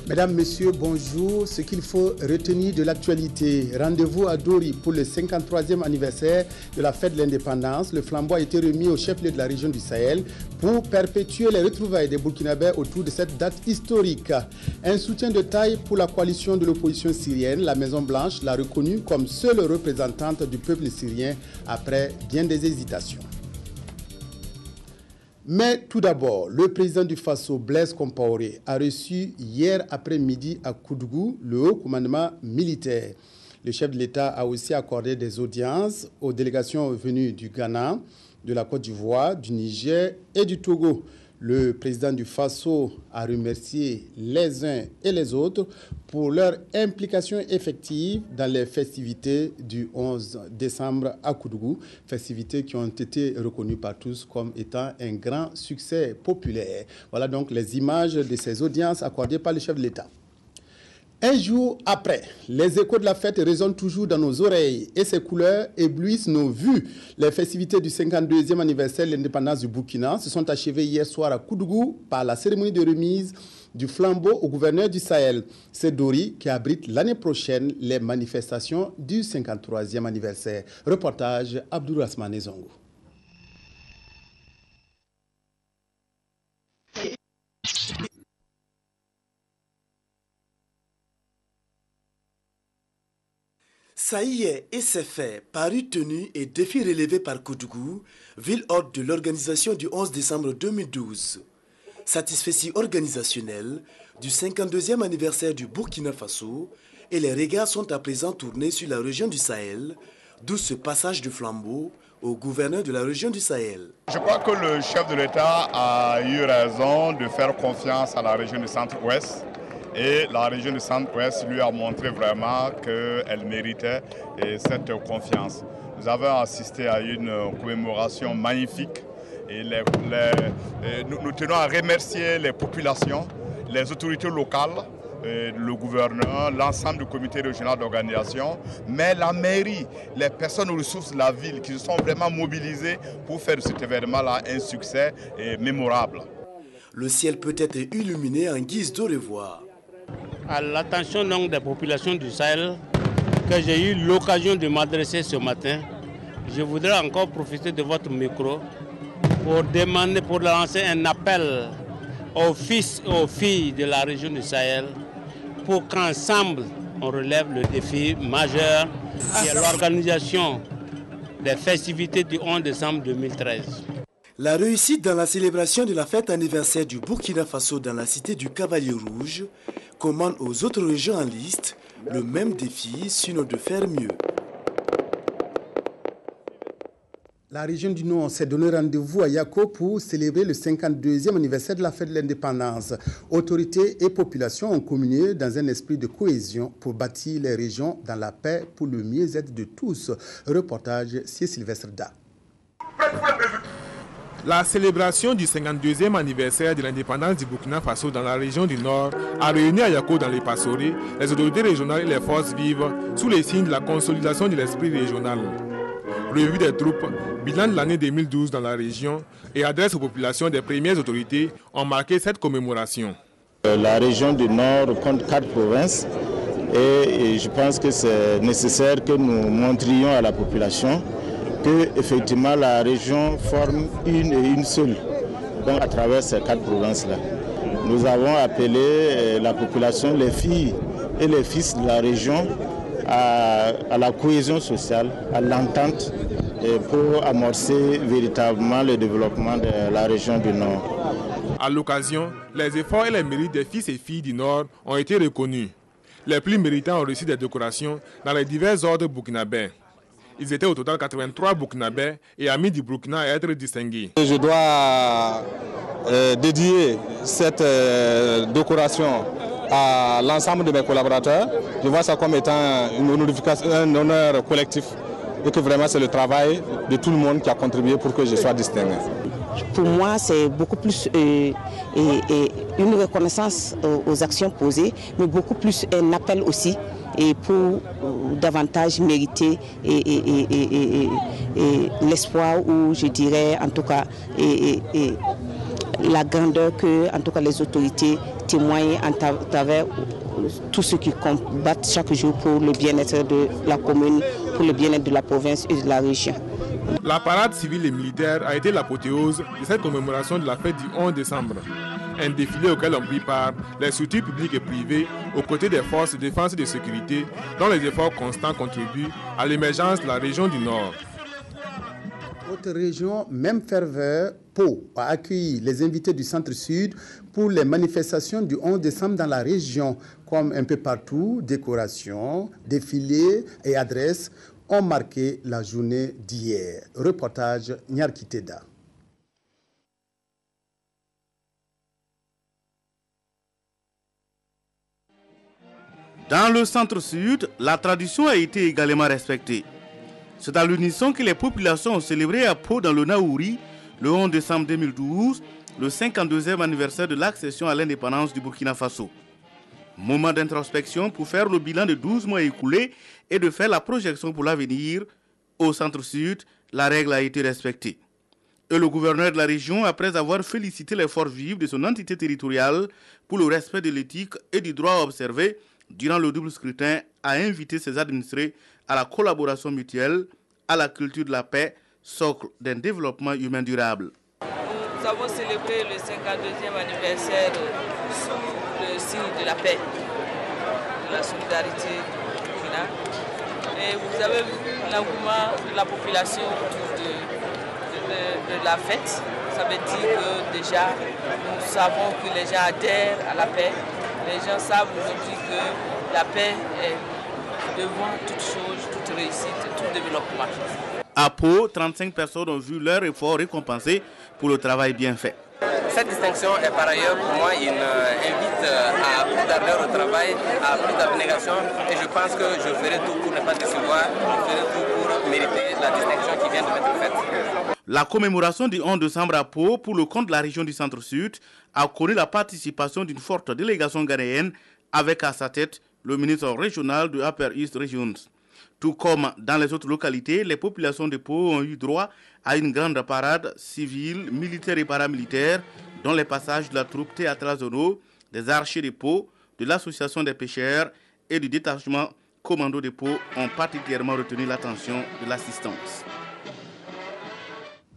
Mesdames, Messieurs, bonjour. Ce qu'il faut retenir de l'actualité. Rendez-vous à Dori pour le 53e anniversaire de la fête de l'indépendance. Le flambeau a été remis au chef-lieu de la région du Sahel pour perpétuer les retrouvailles des Burkinabés autour de cette date historique. Un soutien de taille pour la coalition de l'opposition syrienne. La Maison-Blanche l'a reconnue comme seule représentante du peuple syrien après bien des hésitations. Mais tout d'abord, le président du Faso, Blaise Compaoré, a reçu hier après-midi à Koudougou le haut commandement militaire. Le chef de l'État a aussi accordé des audiences aux délégations venues du Ghana, de la Côte d'Ivoire, du Niger et du Togo. Le président du Faso a remercié les uns et les autres pour leur implication effective dans les festivités du 11 décembre à Koudougou, festivités qui ont été reconnues par tous comme étant un grand succès populaire. Voilà donc les images de ces audiences accordées par le chef de l'État. Un jour après, les échos de la fête résonnent toujours dans nos oreilles et ces couleurs éblouissent nos vues. Les festivités du 52e anniversaire de l'indépendance du Burkina se sont achevées hier soir à Koudougou par la cérémonie de remise du flambeau au gouverneur du Sahel. C'est Dori qui abrite l'année prochaine les manifestations du 53e anniversaire. Reportage Abdourahmane Zongo. Ça y est, et c'est fait. Paris tenu et défi relevé par Koudougou, ville hôte de l'organisation du 11 décembre 2012. Satisfecit organisationnel du 52e anniversaire du Burkina Faso et les regards sont à présent tournés sur la région du Sahel, d'où ce passage du flambeau au gouverneur de la région du Sahel. Je crois que le chef de l'État a eu raison de faire confiance à la région du Centre-Ouest. Et la région du Centre-Ouest lui a montré vraiment qu'elle méritait cette confiance. Nous avons assisté à une commémoration magnifique et nous tenons à remercier les populations, les autorités locales, le gouverneur, l'ensemble du comité régional d'organisation, mais la mairie, les personnes aux ressources de la ville qui se sont vraiment mobilisées pour faire de cet événement-là un succès mémorable. Le ciel peut être illuminé en guise d'au revoir. À l'attention donc des populations du Sahel que j'ai eu l'occasion de m'adresser ce matin, je voudrais encore profiter de votre micro pour lancer un appel aux fils et aux filles de la région du Sahel pour qu'ensemble on relève le défi majeur qui est l'organisation des festivités du 11 décembre 2013. La réussite dans la célébration de la fête anniversaire du Burkina Faso dans la cité du Cavalier Rouge commande aux autres régions en liste le même défi, sinon de faire mieux. La région du Nord s'est donné rendez-vous à Yako pour célébrer le 52e anniversaire de la fête de l'indépendance. Autorités et populations ont communié dans un esprit de cohésion pour bâtir les régions dans la paix pour le mieux-être de tous. Reportage Sylvestre Da. La célébration du 52e anniversaire de l'indépendance du Burkina Faso dans la région du Nord a réuni à Yako dans les Passorés les autorités régionales et les forces vives sous les signes de la consolidation de l'esprit régional. Revue des troupes, bilan de l'année 2012 dans la région et adresse aux populations des premières autorités ont marqué cette commémoration. La région du Nord compte 4 provinces et je pense que c'est nécessaire que nous montrions à la population que effectivement la région forme une et une seule, donc à travers ces 4 provinces-là. Nous avons appelé la population, les filles et les fils de la région à la cohésion sociale, à l'entente pour amorcer véritablement le développement de la région du Nord. À l'occasion, les efforts et les mérites des fils et filles du Nord ont été reconnus. Les plus méritants ont reçu des décorations dans les divers ordres burkinabés. Ils étaient au total 83 Burkinabés et amis du Burkina à être distingués. Je dois dédier cette décoration à l'ensemble de mes collaborateurs. Je vois ça comme étant un honneur collectif et que vraiment c'est le travail de tout le monde qui a contribué pour que je sois distingué. Pour moi, c'est beaucoup plus une reconnaissance aux actions posées, mais beaucoup plus un appel aussi et pour davantage mériter l'espoir ou je dirais en tout cas la grandeur que en tout cas les autorités témoignent à travers tous ceux qui combattent chaque jour pour le bien-être de la commune, pour le bien-être de la province et de la région. La parade civile et militaire a été l'apothéose de cette commémoration de la fête du 11 décembre. Un défilé auquel ont pris part les structures publiques et privées aux côtés des forces de défense et de sécurité dont les efforts constants contribuent à l'émergence de la région du Nord. Autre région, même ferveur, Pau a accueilli les invités du Centre-Sud pour les manifestations du 11 décembre dans la région. Comme un peu partout, décorations, défilés et adresses ont marqué la journée d'hier. Reportage Nyarkiteda. Dans le centre-sud, la tradition a été également respectée. C'est à l'unisson que les populations ont célébré à Pau dans le Naouri, le 11 décembre 2012, le 52e anniversaire de l'accession à l'indépendance du Burkina Faso. Moment d'introspection pour faire le bilan de 12 mois écoulés et de faire la projection pour l'avenir. Au centre-sud, la règle a été respectée. Et le gouverneur de la région, après avoir félicité les forces vives de son entité territoriale pour le respect de l'éthique et du droit observé durant le double scrutin, a invité ses administrés à la collaboration mutuelle, à la culture de la paix, socle d'un développement humain durable. Nous avons célébré le 52e anniversaire sous le signe de la paix, de la solidarité du Burkina. Et vous avez vu l'engouement de la population autour de la fête. Ça veut dire que déjà, nous savons que les gens adhèrent à la paix. Les gens savent aujourd'hui que la paix est devant toute chose, toute réussite, tout développement. À Pau, 35 personnes ont vu leur effort récompensé pour le travail bien fait. Cette distinction est par ailleurs pour moi une invite à plus d'ardeur au travail, à plus d'abnégation et je pense que je ferai tout pour ne pas décevoir, je ferai tout pour mériter la distinction qui vient de m'être faite. La commémoration du 11 décembre à Pau pour le compte de la région du Centre-Sud a connu la participation d'une forte délégation ghanéenne avec à sa tête le ministre régional de Upper East Regions. Tout comme dans les autres localités, les populations de Pau ont eu droit à une grande parade civile, militaire et paramilitaire, dont les passages de la troupe théâtrale Zono, des archers de Pau, de l'association des pêcheurs et du détachement commando de Pau ont particulièrement retenu l'attention de l'assistance.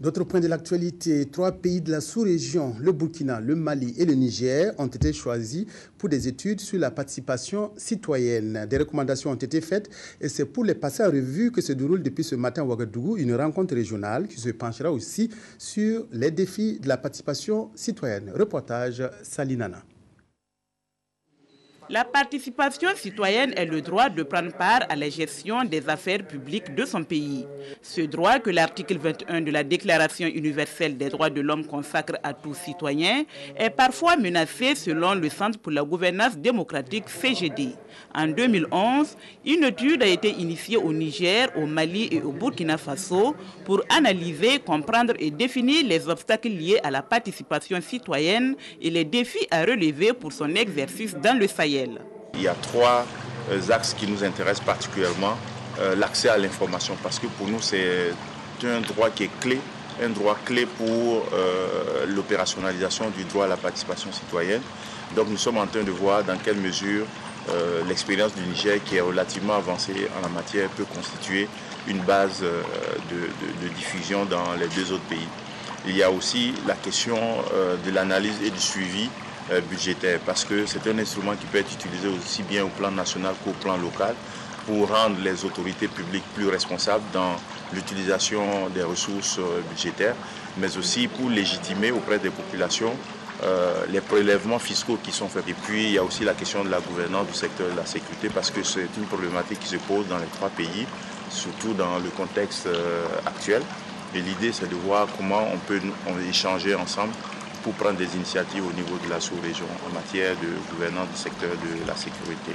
D'autres points de l'actualité, 3 pays de la sous-région, le Burkina, le Mali et le Niger, ont été choisis pour des études sur la participation citoyenne. Des recommandations ont été faites et c'est pour les passer en revue que se déroule depuis ce matin à Ouagadougou une rencontre régionale qui se penchera aussi sur les défis de la participation citoyenne. Reportage Salinana. La participation citoyenne est le droit de prendre part à la gestion des affaires publiques de son pays. Ce droit que l'article 21 de la Déclaration universelle des droits de l'homme consacre à tout citoyen est parfois menacé selon le Centre pour la gouvernance démocratique CGD. En 2011, une étude a été initiée au Niger, au Mali et au Burkina Faso pour analyser, comprendre et définir les obstacles liés à la participation citoyenne et les défis à relever pour son exercice dans le Sahel. Il y a 3 axes qui nous intéressent particulièrement. L'accès à l'information, parce que pour nous c'est un droit qui est clé, un droit clé pour l'opérationnalisation du droit à la participation citoyenne. Donc nous sommes en train de voir dans quelle mesure l'expérience du Niger, qui est relativement avancée en la matière, peut constituer une base de diffusion dans les 2 autres pays. Il y a aussi la question de l'analyse et du suivi budgétaire, parce que c'est un instrument qui peut être utilisé aussi bien au plan national qu'au plan local pour rendre les autorités publiques plus responsables dans l'utilisation des ressources budgétaires, mais aussi pour légitimer auprès des populations les prélèvements fiscaux qui sont faits. Et puis il y a aussi la question de la gouvernance du secteur de la sécurité, parce que c'est une problématique qui se pose dans les 3 pays surtout dans le contexte actuel. Et l'idée, c'est de voir comment on peut échanger ensemble pour prendre des initiatives au niveau de la sous-région en matière de gouvernance du secteur de la sécurité.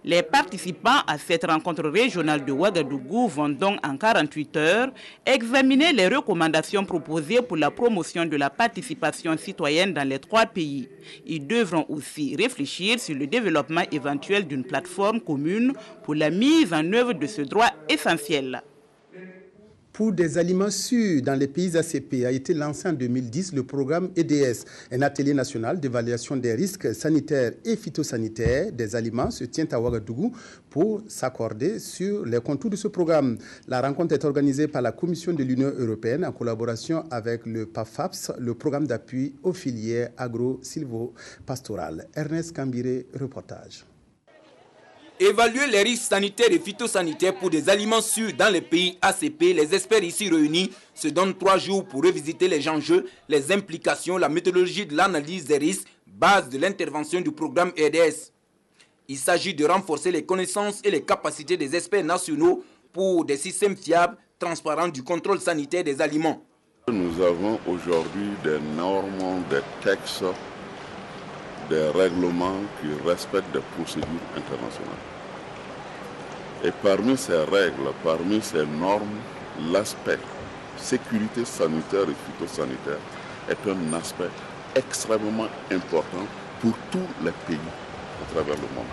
Les participants à cette rencontre régionale de Ouagadougou vont donc en 48 heures examiner les recommandations proposées pour la promotion de la participation citoyenne dans les 3 pays. Ils devront aussi réfléchir sur le développement éventuel d'une plateforme commune pour la mise en œuvre de ce droit essentiel. Pour des aliments sûrs dans les pays ACP a été lancé en 2010 le programme EDS, un atelier national d'évaluation des risques sanitaires et phytosanitaires des aliments se tient à Ouagadougou pour s'accorder sur les contours de ce programme. La rencontre est organisée par la Commission de l'Union européenne en collaboration avec le PAFAPS, le programme d'appui aux filières agro-silvo-pastorales. Ernest Kambiré, reportage. Évaluer les risques sanitaires et phytosanitaires pour des aliments sûrs dans les pays ACP, les experts ici réunis se donnent 3 jours pour revisiter les enjeux, les implications, la méthodologie de l'analyse des risques, base de l'intervention du programme EDS. Il s'agit de renforcer les connaissances et les capacités des experts nationaux pour des systèmes fiables, transparents du contrôle sanitaire des aliments. Nous avons aujourd'hui des normes, des textes, des règlements qui respectent des procédures internationales. Et parmi ces règles, parmi ces normes, l'aspect sécurité sanitaire et phytosanitaire est un aspect extrêmement important pour tous les pays à travers le monde.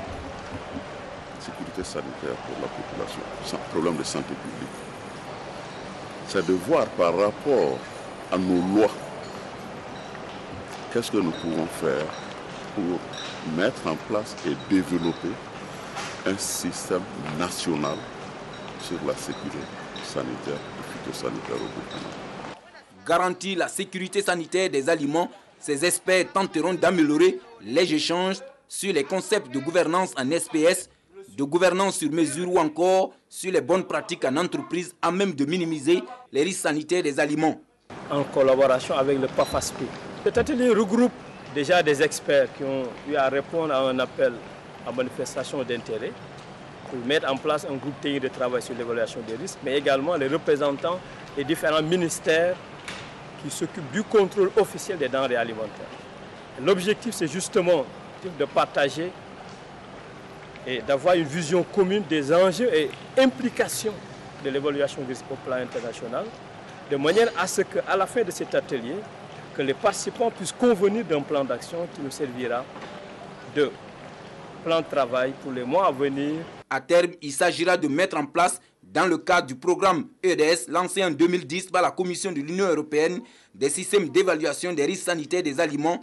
Sécurité sanitaire pour la population, sans problème de santé publique. C'est de voir par rapport à nos lois, qu'est-ce que nous pouvons faire pour mettre en place et développer un système national sur la sécurité sanitaire et phytosanitaire au Burkina. Garantir la sécurité sanitaire des aliments, ces experts tenteront d'améliorer les échanges sur les concepts de gouvernance en SPS, de gouvernance sur mesure ou encore sur les bonnes pratiques en entreprise à même de minimiser les risques sanitaires des aliments. En collaboration avec le PAFASP. Cet atelier regroupe déjà des experts qui ont eu à répondre à un appel à manifestation d'intérêt pour mettre en place un groupe technique de travail sur l'évaluation des risques, mais également les représentants des différents ministères qui s'occupent du contrôle officiel des denrées alimentaires. L'objectif, c'est justement de partager et d'avoir une vision commune des enjeux et implications de l'évaluation des risques au plan international, de manière à ce qu'à la fin de cet atelier, que les participants puissent convenir d'un plan d'action qui nous servira de plan de travail pour les mois à venir. À terme, il s'agira de mettre en place, dans le cadre du programme EDS lancé en 2010 par la Commission de l'Union européenne, des systèmes d'évaluation des risques sanitaires des aliments